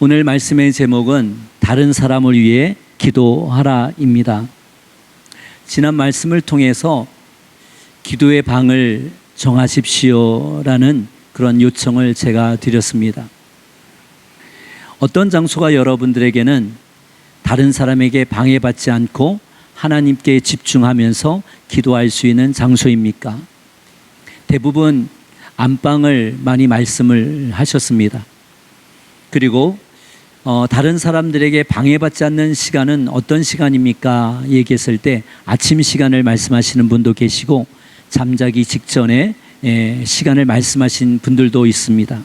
오늘 말씀의 제목은 다른 사람을 위해 기도하라입니다. 지난 말씀을 통해서 기도의 방을 정하십시오라는 그런 요청을 제가 드렸습니다. 어떤 장소가 여러분들에게는 다른 사람에게 방해받지 않고 하나님께 집중하면서 기도할 수 있는 장소입니까? 대부분 안방을 많이 말씀을 하셨습니다. 그리고 다른 사람들에게 방해받지 않는 시간은 어떤 시간입니까? 얘기했을 때 아침 시간을 말씀하시는 분도 계시고 잠자기 직전에 시간을 말씀하신 분들도 있습니다.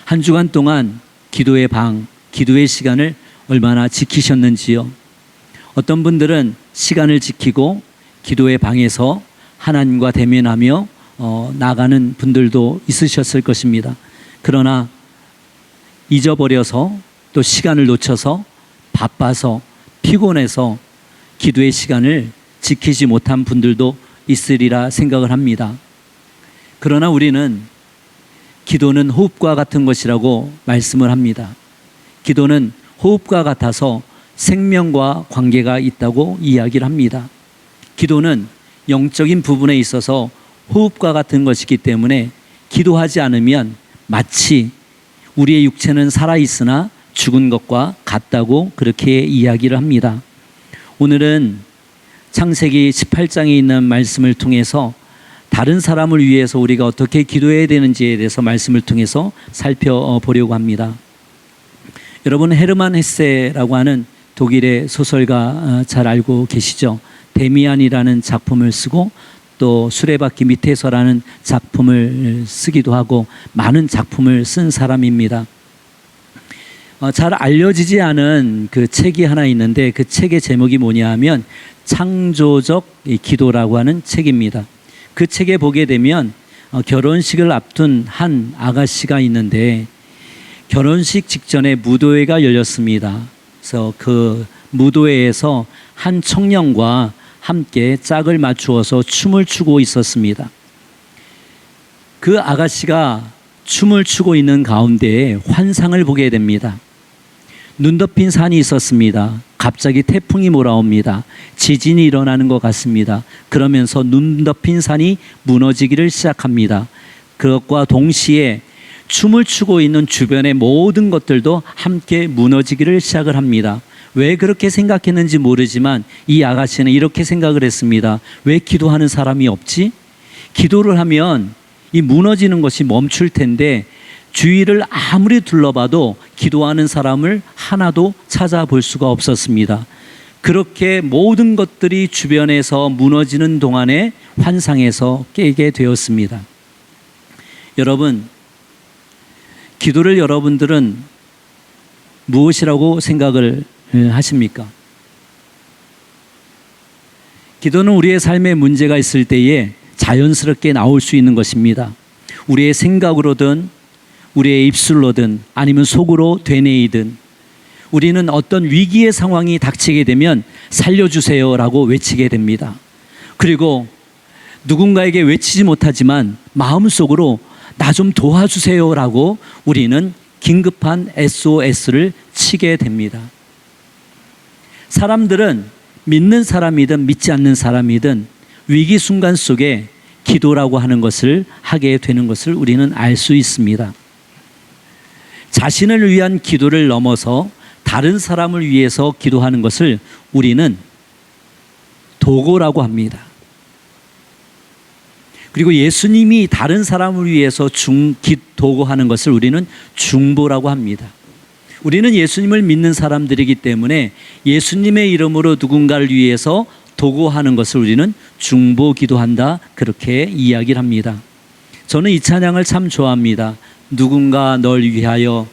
한 주간 동안 기도의 방, 기도의 시간을 얼마나 지키셨는지요? 어떤 분들은 시간을 지키고 기도의 방에서 하나님과 대면하며 나가는 분들도 있으셨을 것입니다. 그러나 잊어버려서 또 시간을 놓쳐서 바빠서 피곤해서 기도의 시간을 지키지 못한 분들도 있으리라 생각을 합니다. 그러나 우리는 기도는 호흡과 같은 것이라고 말씀을 합니다. 기도는 호흡과 같아서 생명과 관계가 있다고 이야기를 합니다. 기도는 영적인 부분에 있어서 호흡과 같은 것이기 때문에 기도하지 않으면 마치 우리의 육체는 살아있으나 죽은 것과 같다고 그렇게 이야기를 합니다. 오늘은 창세기 18장에 있는 말씀을 통해서 다른 사람을 위해서 우리가 어떻게 기도해야 되는지에 대해서 말씀을 통해서 살펴보려고 합니다. 여러분, 헤르만 헤세라고 하는 독일의 소설가 잘 알고 계시죠? 데미안이라는 작품을 쓰고 또 수레바퀴 밑에서라는 작품을 쓰기도 하고 많은 작품을 쓴 사람입니다. 잘 알려지지 않은 그 책이 하나 있는데 그 책의 제목이 뭐냐 하면 창조적 기도라고 하는 책입니다. 그 책에 보게 되면 결혼식을 앞둔 한 아가씨가 있는데 결혼식 직전에 무도회가 열렸습니다. 그래서 그 무도회에서 한 청년과 함께 짝을 맞추어서 춤을 추고 있었습니다. 그 아가씨가 춤을 추고 있는 가운데에 환상을 보게 됩니다. 눈 덮인 산이 있었습니다. 갑자기 태풍이 몰아옵니다. 지진이 일어나는 것 같습니다. 그러면서 눈 덮인 산이 무너지기를 시작합니다. 그것과 동시에 춤을 추고 있는 주변의 모든 것들도 함께 무너지기를 시작을 합니다. 왜 그렇게 생각했는지 모르지만 이 아가씨는 이렇게 생각을 했습니다. 왜 기도하는 사람이 없지? 기도를 하면 이 무너지는 것이 멈출 텐데 주위를 아무리 둘러봐도 기도하는 사람을 하나도 찾아볼 수가 없었습니다. 그렇게 모든 것들이 주변에서 무너지는 동안에 환상에서 깨게 되었습니다. 여러분, 기도를 여러분들은 무엇이라고 생각을 하십니까? 기도는 우리의 삶에 문제가 있을 때에 자연스럽게 나올 수 있는 것입니다. 우리의 생각으로든 우리의 입술로든 아니면 속으로 되뇌이든 우리는 어떤 위기의 상황이 닥치게 되면 살려주세요라고 외치게 됩니다. 그리고 누군가에게 외치지 못하지만 마음속으로 나 좀 도와주세요라고 우리는 긴급한 SOS를 치게 됩니다. 사람들은 믿는 사람이든 믿지 않는 사람이든 위기 순간 속에 기도라고 하는 것을 하게 되는 것을 우리는 알 수 있습니다. 자신을 위한 기도를 넘어서 다른 사람을 위해서 기도하는 것을 우리는 도고라고 합니다. 그리고 예수님이 다른 사람을 위해서 도고하는 것을 우리는 중보라고 합니다. 우리는 예수님을 믿는 사람들이기 때문에 예수님의 이름으로 누군가를 위해서 도고하는 것을 우리는 중보 기도한다, 그렇게 이야기를 합니다. 저는 이 찬양을 참 좋아합니다. 누군가 널 위하여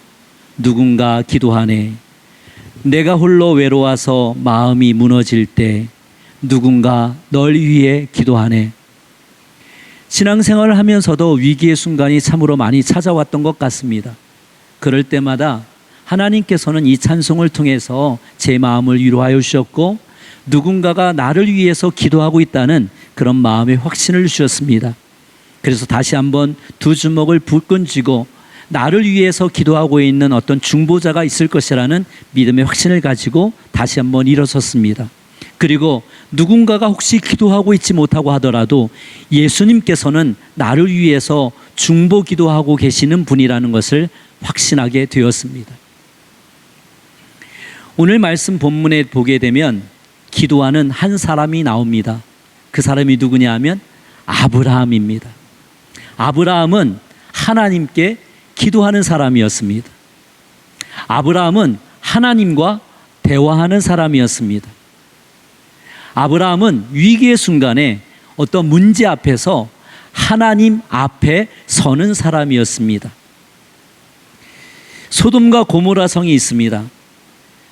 누군가 기도하네. 내가 홀로 외로워서 마음이 무너질 때 누군가 널 위해 기도하네. 신앙생활을 하면서도 위기의 순간이 참으로 많이 찾아왔던 것 같습니다. 그럴 때마다 하나님께서는 이 찬송을 통해서 제 마음을 위로하여 주셨고 누군가가 나를 위해서 기도하고 있다는 그런 마음의 확신을 주셨습니다. 그래서 다시 한번 두 주먹을 불끈 쥐고 나를 위해서 기도하고 있는 어떤 중보자가 있을 것이라는 믿음의 확신을 가지고 다시 한번 일어섰습니다. 그리고 누군가가 혹시 기도하고 있지 못하고 하더라도 예수님께서는 나를 위해서 중보 기도하고 계시는 분이라는 것을 확신하게 되었습니다. 오늘 말씀 본문에 보게 되면 기도하는 한 사람이 나옵니다. 그 사람이 누구냐 하면 아브라함입니다. 아브라함은 하나님께 기도하는 사람이었습니다. 아브라함은 하나님과 대화하는 사람이었습니다. 아브라함은 위기의 순간에 어떤 문제 앞에서 하나님 앞에 서는 사람이었습니다. 소돔과 고모라 성이 있습니다.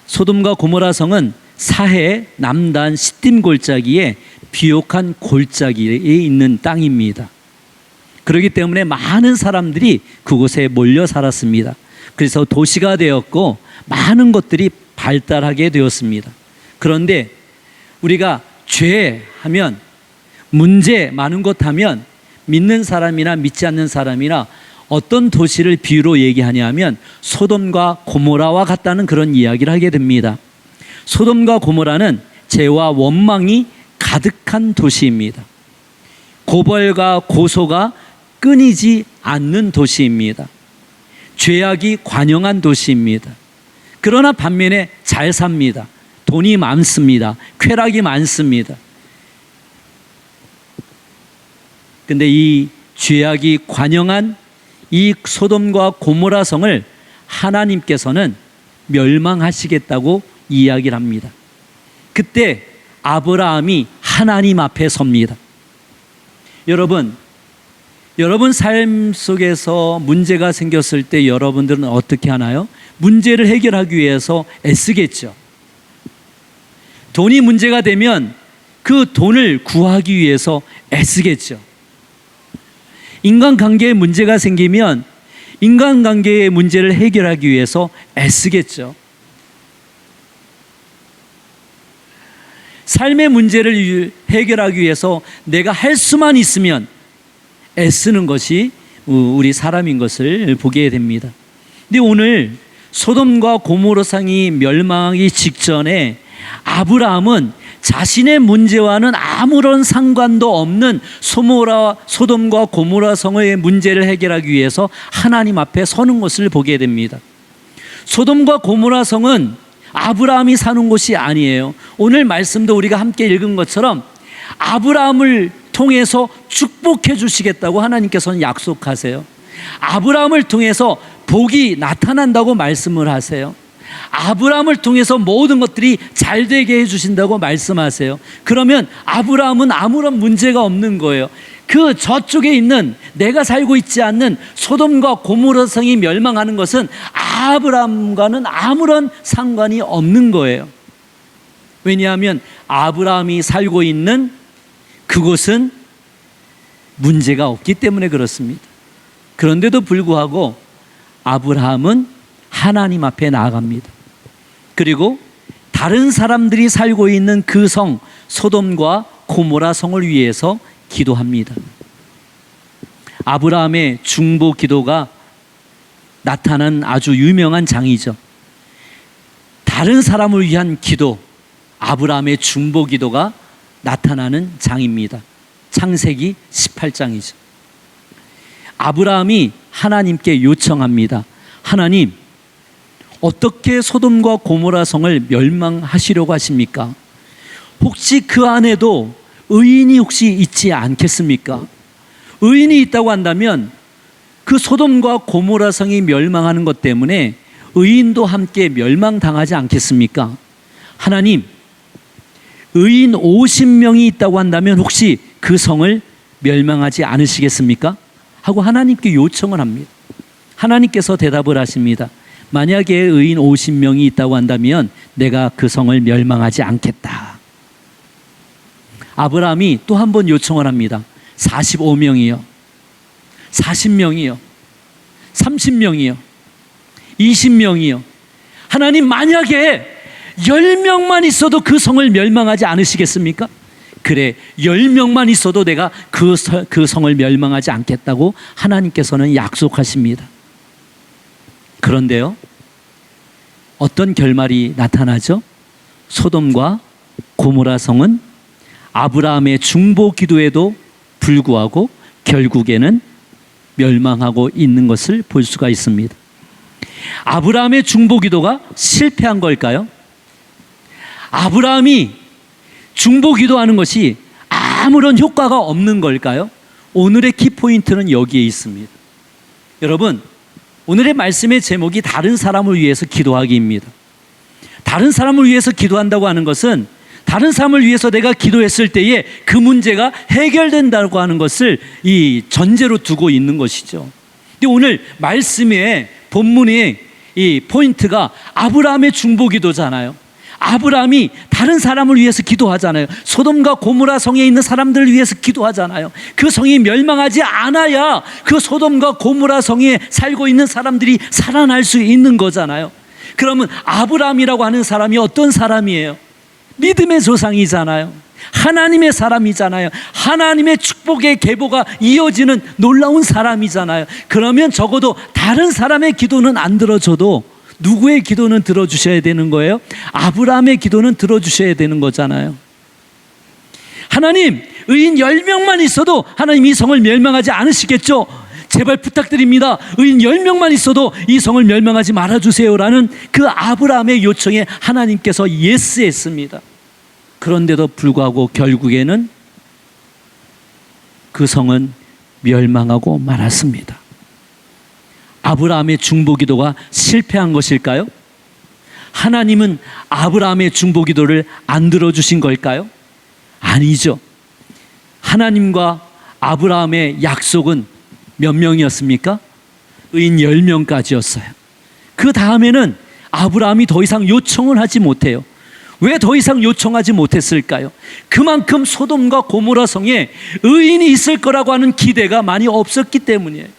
소돔과 고모라 성은 사해 남단 시딤 골짜기에 비옥한 골짜기에 있는 땅입니다. 그렇기 때문에 많은 사람들이 그곳에 몰려 살았습니다. 그래서 도시가 되었고 많은 것들이 발달하게 되었습니다. 그런데 우리가 죄 하면, 문제 많은 것 하면 믿는 사람이나 믿지 않는 사람이나 어떤 도시를 비유로 얘기하냐 하면 소돔과 고모라와 같다는 그런 이야기를 하게 됩니다. 소돔과 고모라는 죄와 원망이 가득한 도시입니다. 고벌과 고소가 끊이지 않는 도시입니다. 죄악이 관영한 도시입니다. 그러나 반면에 잘 삽니다. 돈이 많습니다. 쾌락이 많습니다. 근데 이 죄악이 관영한 이 소돔과 고모라 성을 하나님께서는 멸망하시겠다고 이야기를 합니다. 그때 아브라함이 하나님 앞에 섭니다. 여러분 삶 속에서 문제가 생겼을 때 여러분들은 어떻게 하나요? 문제를 해결하기 위해서 애쓰겠죠. 돈이 문제가 되면 그 돈을 구하기 위해서 애쓰겠죠. 인간관계에 문제가 생기면 인간관계의 문제를 해결하기 위해서 애쓰겠죠. 삶의 문제를 해결하기 위해서 내가 할 수만 있으면 애쓰는 것이 우리 사람인 것을 보게 됩니다. 근데 오늘 소돔과 고모라 성이 멸망하기 직전에 아브라함은 자신의 문제와는 아무런 상관도 없는 소돔과 고모라 성의 문제를 해결하기 위해서 하나님 앞에 서는 것을 보게 됩니다. 소돔과 고모라 성은 아브라함이 사는 곳이 아니에요. 오늘 말씀도 우리가 함께 읽은 것처럼 아브라함을 통해서 축복해 주시겠다고 하나님께서는 약속하세요. 아브라함을 통해서 복이 나타난다고 말씀을 하세요. 아브라함을 통해서 모든 것들이 잘 되게 해주신다고 말씀하세요. 그러면 아브라함은 아무런 문제가 없는 거예요. 그 저쪽에 있는 내가 살고 있지 않는 소돔과 고모라 성이 멸망하는 것은 아브라함과는 아무런 상관이 없는 거예요. 왜냐하면 아브라함이 살고 있는 그곳은 문제가 없기 때문에 그렇습니다. 그런데도 불구하고 아브라함은 하나님 앞에 나아갑니다. 그리고 다른 사람들이 살고 있는 그 성 소돔과 고모라 성을 위해서 기도합니다. 아브라함의 중보 기도가 나타난 아주 유명한 장이죠. 다른 사람을 위한 기도, 아브라함의 중보 기도가 나타나는 장입니다. 창세기 18장이죠. 아브라함이 하나님께 요청합니다. 하나님, 어떻게 소돔과 고모라 성을 멸망하시려고 하십니까? 혹시 그 안에도 의인이 혹시 있지 않겠습니까? 의인이 있다고 한다면 그 소돔과 고모라 성이 멸망하는 것 때문에 의인도 함께 멸망당하지 않겠습니까? 하나님, 의인 50명이 있다고 한다면 혹시 그 성을 멸망하지 않으시겠습니까? 하고 하나님께 요청을 합니다. 하나님께서 대답을 하십니다. 만약에 의인 50명이 있다고 한다면 내가 그 성을 멸망하지 않겠다. 아브라함이 또 한 번 요청을 합니다. 45명이요, 40명이요, 30명이요, 20명이요. 하나님, 만약에 10명만 있어도 그 성을 멸망하지 않으시겠습니까? 그래, 10명만 있어도 내가 그 성을 멸망하지 않겠다고 하나님께서는 약속하십니다. 그런데요, 어떤 결말이 나타나죠? 소돔과 고모라 성은 아브라함의 중보 기도에도 불구하고 결국에는 멸망하고 있는 것을 볼 수가 있습니다. 아브라함의 중보 기도가 실패한 걸까요? 아브라함이 중보 기도하는 것이 아무런 효과가 없는 걸까요? 오늘의 키포인트는 여기에 있습니다. 여러분, 오늘의 말씀의 제목이 다른 사람을 위해서 기도하기입니다. 다른 사람을 위해서 기도한다고 하는 것은 다른 사람을 위해서 내가 기도했을 때에 그 문제가 해결된다고 하는 것을 이 전제로 두고 있는 것이죠. 근데 오늘 말씀의 본문의 이 포인트가 아브라함의 중보 기도잖아요. 아브라함이 다른 사람을 위해서 기도하잖아요. 소돔과 고모라 성에 있는 사람들을 위해서 기도하잖아요. 그 성이 멸망하지 않아야 그 소돔과 고모라 성에 살고 있는 사람들이 살아날 수 있는 거잖아요. 그러면 아브라함이라고 하는 사람이 어떤 사람이에요? 믿음의 조상이잖아요. 하나님의 사람이잖아요. 하나님의 축복의 계보가 이어지는 놀라운 사람이잖아요. 그러면 적어도 다른 사람의 기도는 안 들어줘도 누구의 기도는 들어주셔야 되는 거예요? 아브라함의 기도는 들어주셔야 되는 거잖아요. 하나님, 의인 10명만 있어도 하나님 이 성을 멸망하지 않으시겠죠? 제발 부탁드립니다. 의인 10명만 있어도 이 성을 멸망하지 말아주세요라는 그 아브라함의 요청에 하나님께서 예스했습니다. 그런데도 불구하고 결국에는 그 성은 멸망하고 말았습니다. 아브라함의 중보 기도가 실패한 것일까요? 하나님은 아브라함의 중보 기도를 안 들어주신 걸까요? 아니죠. 하나님과 아브라함의 약속은 몇 명이었습니까? 의인 10명까지였어요. 그 다음에는 아브라함이 더 이상 요청을 하지 못해요. 왜 더 이상 요청하지 못했을까요? 그만큼 소돔과 고모라 성에 의인이 있을 거라고 하는 기대가 많이 없었기 때문이에요.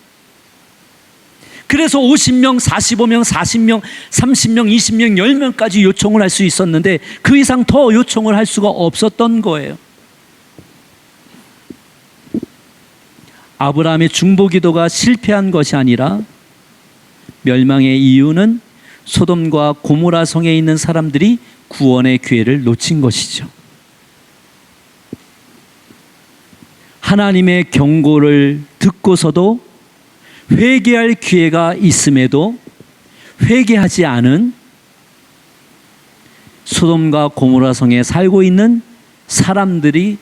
그래서 50명, 45명, 40명, 30명, 20명, 10명까지 요청을 할 수 있었는데 그 이상 더 요청을 할 수가 없었던 거예요. 아브라함의 중보 기도가 실패한 것이 아니라 멸망의 이유는 소돔과 고모라 성에 있는 사람들이 구원의 기회를 놓친 것이죠. 하나님의 경고를 듣고서도 회개할 기회가 있음에도 회개하지 않은 소돔과 고모라 성에 살고 있는 사람들이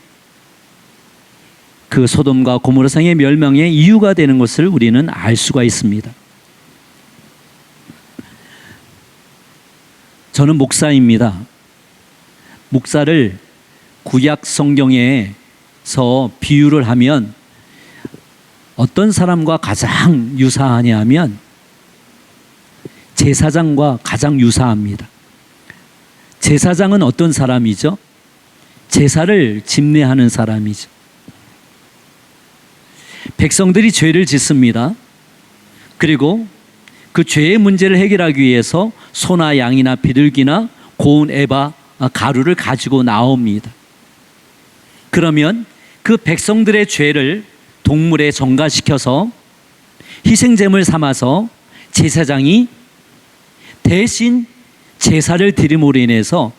그 소돔과 고모라 성의 멸망의 이유가 되는 것을 우리는 알 수가 있습니다. 저는 목사입니다. 목사를 구약 성경에서 비유를 하면 어떤 사람과 가장 유사하냐 하면 제사장과 가장 유사합니다. 제사장은 어떤 사람이죠? 제사를 집례하는 사람이죠. 백성들이 죄를 짓습니다. 그리고 그 죄의 문제를 해결하기 위해서 소나 양이나 비둘기나 고운 에바 가루를 가지고 나옵니다. 그러면 그 백성들의 죄를 동물에 전가시켜서 희생제물 삼아서 제사장이 대신 제사를 드림으로 인해서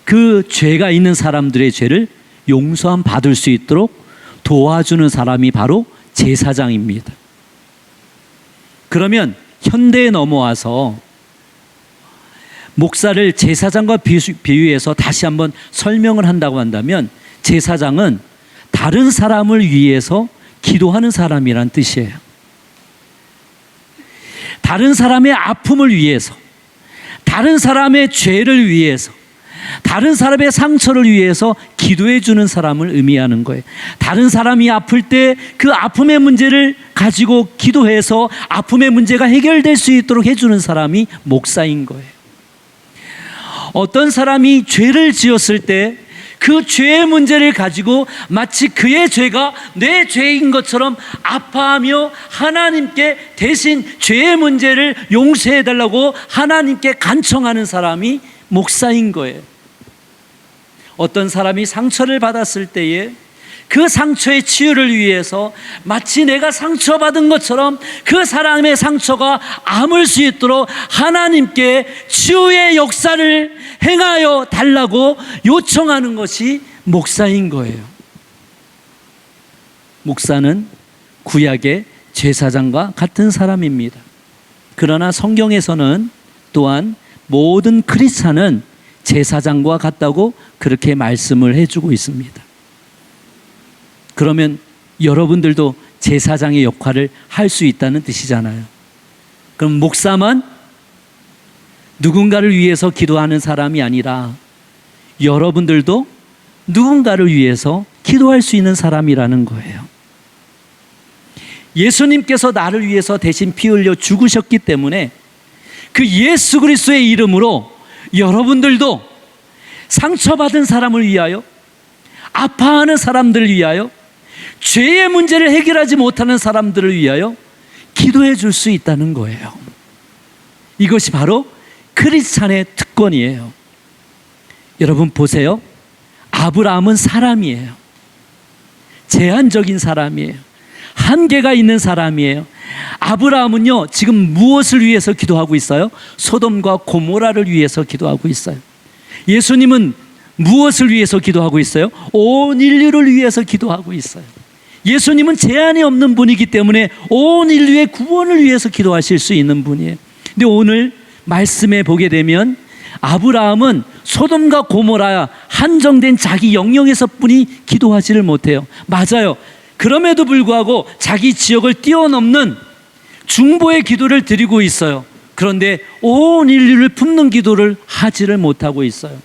그 죄가 있는 사람들의 죄를 용서함 받을 수 있도록 도와주는 사람이 바로 제사장입니다. 그러면 현대에 넘어와서 목사를 제사장과 비유해서 다시 한번 설명을 한다고 한다면 제사장은 다른 사람을 위해서 기도하는 사람이란 뜻이에요. 다른 사람의 아픔을 위해서, 다른 사람의 죄를 위해서, 다른 사람의 상처를 위해서 기도해 주는 사람을 의미하는 거예요. 다른 사람이 아플 때 그 아픔의 문제를 가지고 기도해서 아픔의 문제가 해결될 수 있도록 해주는 사람이 목사인 거예요. 어떤 사람이 죄를 지었을 때 그 죄의 문제를 가지고 마치 그의 죄가 내 죄인 것처럼 아파하며 하나님께 대신 죄의 문제를 용서해 달라고 하나님께 간청하는 사람이 목사인 거예요. 어떤 사람이 상처를 받았을 때에 그 상처의 치유를 위해서 마치 내가 상처받은 것처럼 그 사람의 상처가 아물 수 있도록 하나님께 치유의 역사를 행하여 달라고 요청하는 것이 목사인 거예요. 목사는 구약의 제사장과 같은 사람입니다. 그러나 성경에서는 또한 모든 크리스찬은 제사장과 같다고 그렇게 말씀을 해주고 있습니다. 그러면 여러분들도 제사장의 역할을 할 수 있다는 뜻이잖아요. 그럼 목사만 누군가를 위해서 기도하는 사람이 아니라 여러분들도 누군가를 위해서 기도할 수 있는 사람이라는 거예요. 예수님께서 나를 위해서 대신 피 흘려 죽으셨기 때문에 그 예수 그리스도의 이름으로 여러분들도 상처받은 사람을 위하여, 아파하는 사람들을 위하여, 죄의 문제를 해결하지 못하는 사람들을 위하여 기도해 줄 수 있다는 거예요. 이것이 바로 크리스찬의 특권이에요. 여러분 보세요. 아브라함은 사람이에요. 제한적인 사람이에요. 한계가 있는 사람이에요. 아브라함은요, 지금 무엇을 위해서 기도하고 있어요? 소돔과 고모라를 위해서 기도하고 있어요. 예수님은 무엇을 위해서 기도하고 있어요? 온 인류를 위해서 기도하고 있어요. 예수님은 제한이 없는 분이기 때문에 온 인류의 구원을 위해서 기도하실 수 있는 분이에요. 근데 오늘 말씀에 보게 되면 아브라함은 소돔과 고모라 한정된 자기 영역에서뿐이 기도하지를 못해요. 맞아요. 그럼에도 불구하고 자기 지역을 뛰어넘는 중보의 기도를 드리고 있어요. 그런데 온 인류를 품는 기도를 하지를 못하고 있어요.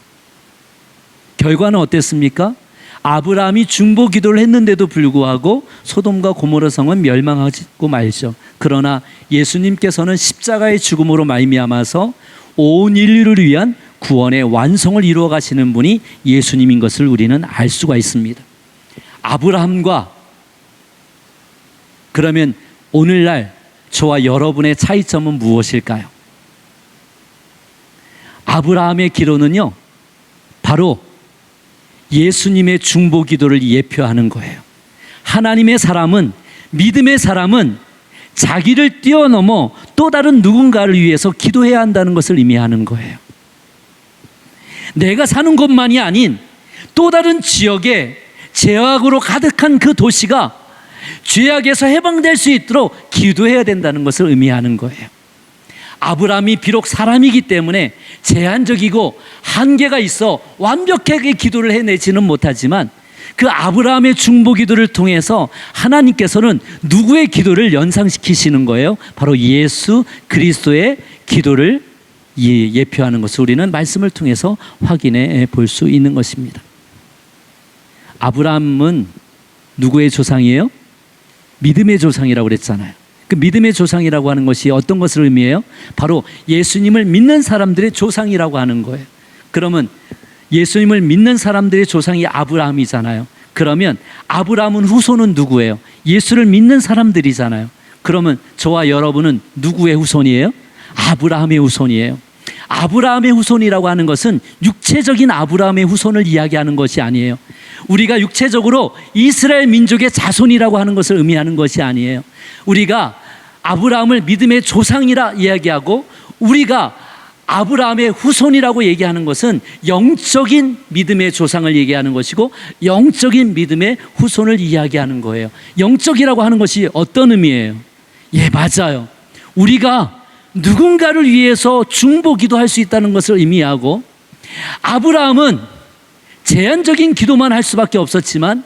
결과는 어땠습니까? 아브라함이 중보 기도를 했는데도 불구하고 소돔과 고모라 성은 멸망하고 말죠. 그러나 예수님께서는 십자가의 죽음으로 말미암아서 온 인류를 위한 구원의 완성을 이루어 가시는 분이 예수님인 것을 우리는 알 수가 있습니다. 아브라함과 그러면 오늘날 저와 여러분의 차이점은 무엇일까요? 아브라함의 기도는요, 바로 예수님의 중보 기도를 예표하는 거예요. 하나님의 사람은, 믿음의 사람은 자기를 뛰어넘어 또 다른 누군가를 위해서 기도해야 한다는 것을 의미하는 거예요. 내가 사는 곳만이 아닌 또 다른 지역에 죄악으로 가득한 그 도시가 죄악에서 해방될 수 있도록 기도해야 된다는 것을 의미하는 거예요. 아브라함이 비록 사람이기 때문에 제한적이고 한계가 있어 완벽하게 기도를 해내지는 못하지만 그 아브라함의 중보 기도를 통해서 하나님께서는 누구의 기도를 연상시키시는 거예요? 바로 예수 그리스도의 기도를 예표하는 것을 우리는 말씀을 통해서 확인해 볼 수 있는 것입니다. 아브라함은 누구의 조상이에요? 믿음의 조상이라고 그랬잖아요. 그 믿음의 조상이라고 하는 것이 어떤 것을 의미해요? 바로 예수님을 믿는 사람들의 조상이라고 하는 거예요. 그러면 예수님을 믿는 사람들의 조상이 아브라함이잖아요. 그러면 아브라함은 후손은 누구예요? 예수를 믿는 사람들이잖아요. 그러면 저와 여러분은 누구의 후손이에요? 아브라함의 후손이에요. 아브라함의 후손이라고 하는 것은 육체적인 아브라함의 후손을 이야기하는 것이 아니에요. 우리가 육체적으로 이스라엘 민족의 자손이라고 하는 것을 의미하는 것이 아니에요. 우리가 아브라함을 믿음의 조상이라 이야기하고 우리가 아브라함의 후손이라고 얘기하는 것은 영적인 믿음의 조상을 얘기하는 것이고 영적인 믿음의 후손을 이야기하는 거예요. 영적이라고 하는 것이 어떤 의미예요? 예, 맞아요. 우리가 누군가를 위해서 중보 기도할 수 있다는 것을 의미하고 아브라함은 제한적인 기도만 할 수밖에 없었지만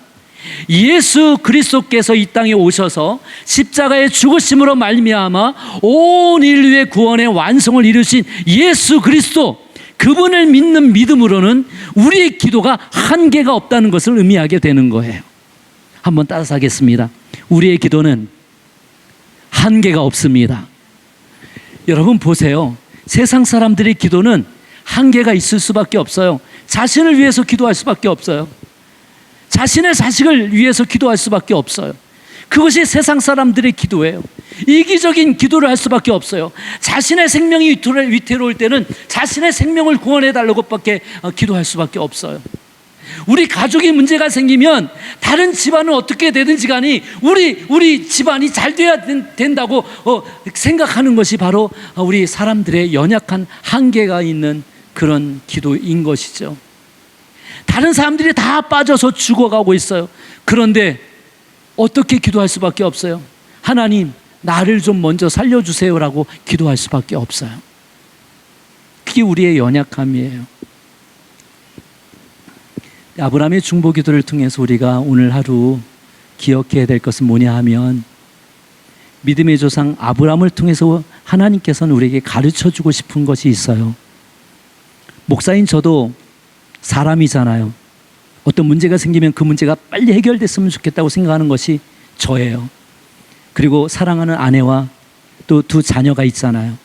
예수 그리스도께서 이 땅에 오셔서 십자가의 죽으심으로 말미암아 온 인류의 구원의 완성을 이루신 예수 그리스도, 그분을 믿는 믿음으로는 우리의 기도가 한계가 없다는 것을 의미하게 되는 거예요. 한번 따라서 하겠습니다. 우리의 기도는 한계가 없습니다. 여러분 보세요. 세상 사람들의 기도는 한계가 있을 수밖에 없어요. 자신을 위해서 기도할 수밖에 없어요. 자신의 자식을 위해서 기도할 수밖에 없어요. 그것이 세상 사람들의 기도예요. 이기적인 기도를 할 수밖에 없어요. 자신의 생명이 위태로울 때는 자신의 생명을 구원해 달라고밖에 기도할 수밖에 없어요. 우리 가족의 문제가 생기면 다른 집안은 어떻게 되든지 간에 우리 집안이 잘 돼야 된다고 생각하는 것이 바로 우리 사람들의 연약한 한계가 있는 그런 기도인 것이죠. 다른 사람들이 다 빠져서 죽어가고 있어요. 그런데 어떻게 기도할 수밖에 없어요? 하나님, 나를 좀 먼저 살려주세요라고 기도할 수밖에 없어요. 그게 우리의 연약함이에요. 아브라함의 중보 기도를 통해서 우리가 오늘 하루 기억해야 될 것은 뭐냐 하면, 믿음의 조상 아브라함을 통해서 하나님께서는 우리에게 가르쳐주고 싶은 것이 있어요. 목사인 저도 사람이잖아요. 어떤 문제가 생기면 그 문제가 빨리 해결됐으면 좋겠다고 생각하는 것이 저예요. 그리고 사랑하는 아내와 또 두 자녀가 있잖아요.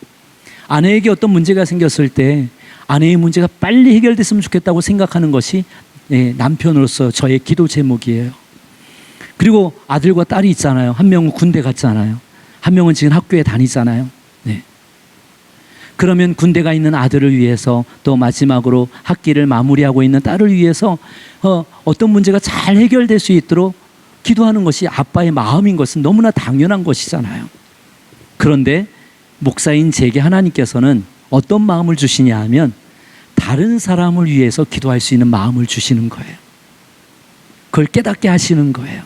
아내에게 어떤 문제가 생겼을 때 아내의 문제가 빨리 해결됐으면 좋겠다고 생각하는 것이 남편으로서 저의 기도 제목이에요. 그리고 아들과 딸이 있잖아요. 한 명은 군대 갔잖아요. 한 명은 지금 학교에 다니잖아요. 네. 그러면 군대가 있는 아들을 위해서, 또 마지막으로 학기를 마무리하고 있는 딸을 위해서 어떤 문제가 잘 해결될 수 있도록 기도하는 것이 아빠의 마음인 것은 너무나 당연한 것이잖아요. 그런데 목사인 제게 하나님께서는 어떤 마음을 주시냐 하면, 다른 사람을 위해서 기도할 수 있는 마음을 주시는 거예요. 그걸 깨닫게 하시는 거예요.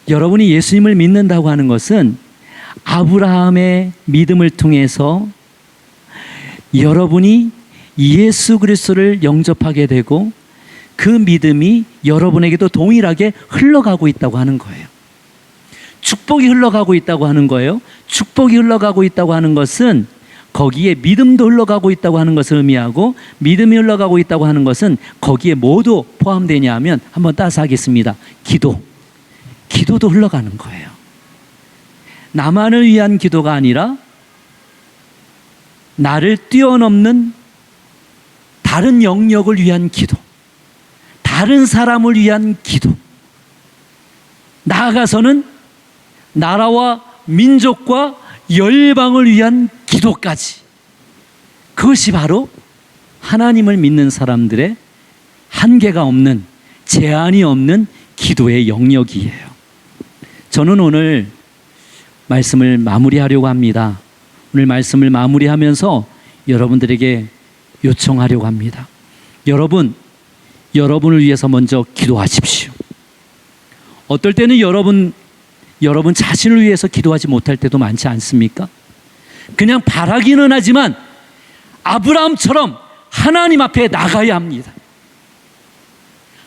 여러분이 예수님을 믿는다고 하는 것은 아브라함의 믿음을 통해서 여러분이 예수 그리스도를 영접하게 되고, 그 믿음이 여러분에게도 동일하게 흘러가고 있다고 하는 거예요. 축복이 흘러가고 있다고 하는 거예요. 축복이 흘러가고 있다고 하는 것은 거기에 믿음도 흘러가고 있다고 하는 것을 의미하고, 믿음이 흘러가고 있다고 하는 것은 거기에 뭐도 포함되냐 하면, 한번 따서 하겠습니다. 기도도 흘러가는 거예요. 나만을 위한 기도가 아니라 나를 뛰어넘는 다른 영역을 위한 기도, 다른 사람을 위한 기도, 나아가서는 나라와 민족과 열방을 위한 기도까지, 그것이 바로 하나님을 믿는 사람들의 한계가 없는, 제한이 없는 기도의 영역이에요. 저는 오늘 말씀을 마무리하려고 합니다. 오늘 말씀을 마무리하면서 여러분들에게 요청하려고 합니다. 여러분을 위해서 먼저 기도하십시오. 어떨 때는 여러분 자신을 위해서 기도하지 못할 때도 많지 않습니까? 그냥 바라기는 하지만 아브라함처럼 하나님 앞에 나가야 합니다.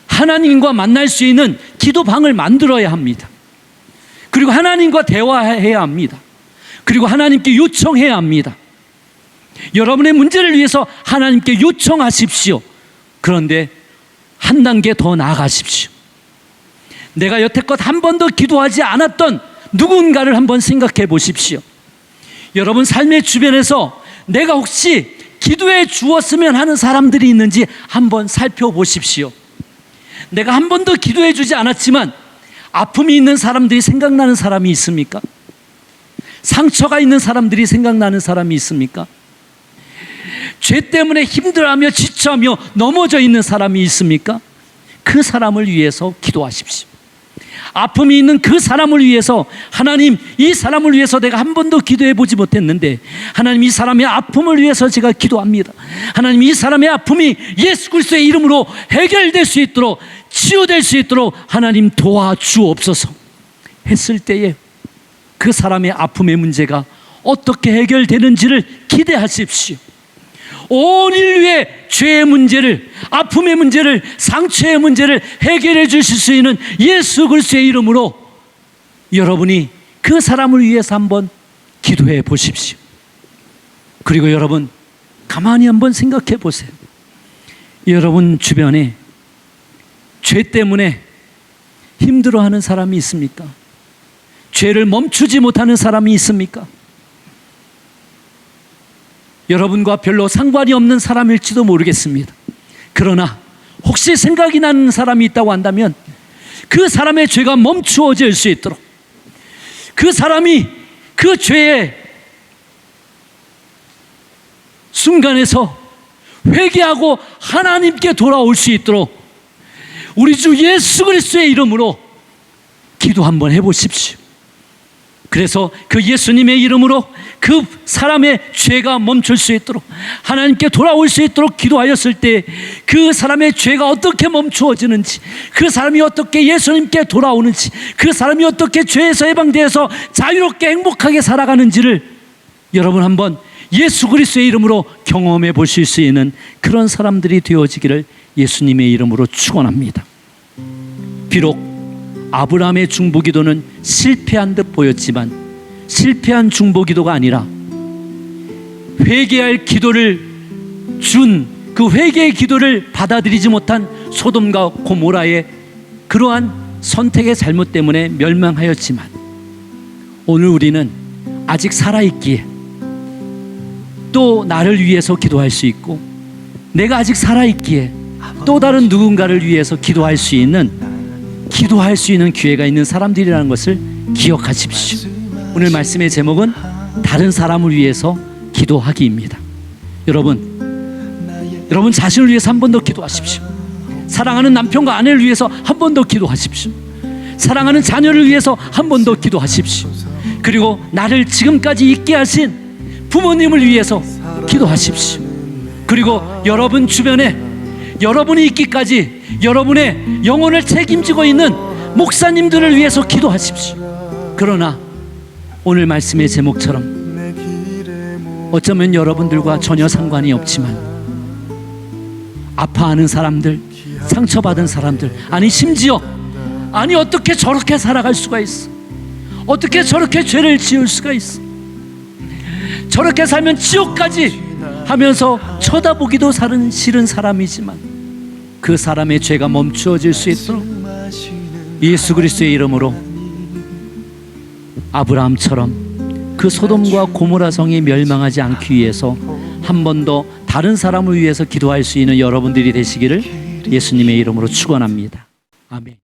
하나님과 만날 수 있는 기도방을 만들어야 합니다. 그리고 하나님과 대화해야 합니다. 그리고 하나님께 요청해야 합니다. 여러분의 문제를 위해서 하나님께 요청하십시오. 그런데 한 단계 더 나아가십시오. 내가 여태껏 한 번도 기도하지 않았던 누군가를 한번 생각해 보십시오. 여러분 삶의 주변에서 내가 혹시 기도해 주었으면 하는 사람들이 있는지 한번 살펴보십시오. 내가 한 번도 기도해 주지 않았지만 아픔이 있는 사람들이 생각나는 사람이 있습니까? 상처가 있는 사람들이 생각나는 사람이 있습니까? 죄 때문에 힘들어하며 지쳐하며 넘어져 있는 사람이 있습니까? 그 사람을 위해서 기도하십시오. 아픔이 있는 그 사람을 위해서, 하나님, 이 사람을 위해서 내가 한 번도 기도해 보지 못했는데 하나님, 이 사람의 아픔을 위해서 제가 기도합니다. 하나님, 이 사람의 아픔이 예수 그리스도의 이름으로 해결될 수 있도록, 치유될 수 있도록 하나님 도와주옵소서 했을 때에 그 사람의 아픔의 문제가 어떻게 해결되는지를 기대하십시오. 온 인류의 죄의 문제를, 아픔의 문제를, 상처의 문제를 해결해 주실 수 있는 예수 그리스도의 이름으로 여러분이 그 사람을 위해서 한번 기도해 보십시오. 그리고 여러분 가만히 한번 생각해 보세요. 여러분 주변에 죄 때문에 힘들어하는 사람이 있습니까? 죄를 멈추지 못하는 사람이 있습니까? 여러분과 별로 상관이 없는 사람일지도 모르겠습니다. 그러나 혹시 생각이 나는 사람이 있다고 한다면 그 사람의 죄가 멈추어질 수 있도록, 그 사람이 그 죄의 순간에서 회개하고 하나님께 돌아올 수 있도록 우리 주 예수 그리스도의 이름으로 기도 한번 해보십시오. 그래서 그 예수님의 이름으로 그 사람의 죄가 멈출 수 있도록, 하나님께 돌아올 수 있도록 기도하였을 때 그 사람의 죄가 어떻게 멈추어지는지, 그 사람이 어떻게 예수님께 돌아오는지, 그 사람이 어떻게 죄에서 해방되어서 자유롭게 행복하게 살아가는지를 여러분 한번 예수 그리스도의 이름으로 경험해 보실 수 있는 그런 사람들이 되어지기를 예수님의 이름으로 축원합니다. 비록 아브라함의 중보기도는 실패한 듯 보였지만 실패한 중보기도가 아니라 회개할 기도를 준 그 회개의 기도를 받아들이지 못한 소돔과 고모라의 그러한 선택의 잘못 때문에 멸망하였지만, 오늘 우리는 아직 살아있기에 또 나를 위해서 기도할 수 있고, 내가 아직 살아있기에 또 다른 누군가를 위해서 기도할 수 있는 기회가 있는 사람들이라는 것을 기억하십시오. 오늘 말씀의 제목은 다른 사람을 위해서 기도하기입니다. 여러분 자신을 위해서 한 번 더 기도하십시오. 사랑하는 남편과 아내를 위해서 한 번 더 기도하십시오. 사랑하는 자녀를 위해서 한 번 더 기도하십시오. 그리고 나를 지금까지 있게 하신 부모님을 위해서 기도하십시오. 그리고 여러분 주변에 여러분이 있기까지 여러분의 영혼을 책임지고 있는 목사님들을 위해서 기도하십시오. 그러나 오늘 말씀의 제목처럼 어쩌면 여러분들과 전혀 상관이 없지만 아파하는 사람들, 상처받은 사람들, 심지어 어떻게 저렇게 살아갈 수가 있어? 어떻게 저렇게 죄를 지을 수가 있어? 저렇게 살면 지옥까지 하면서 쳐다보기도 싫은 사람이지만 그 사람의 죄가 멈추어질 수 있도록 예수 그리스도의 이름으로 아브라함처럼 그 소돔과 고모라 성이 멸망하지 않기 위해서 한 번 더 다른 사람을 위해서 기도할 수 있는 여러분들이 되시기를 예수님의 이름으로 축원합니다. 아멘.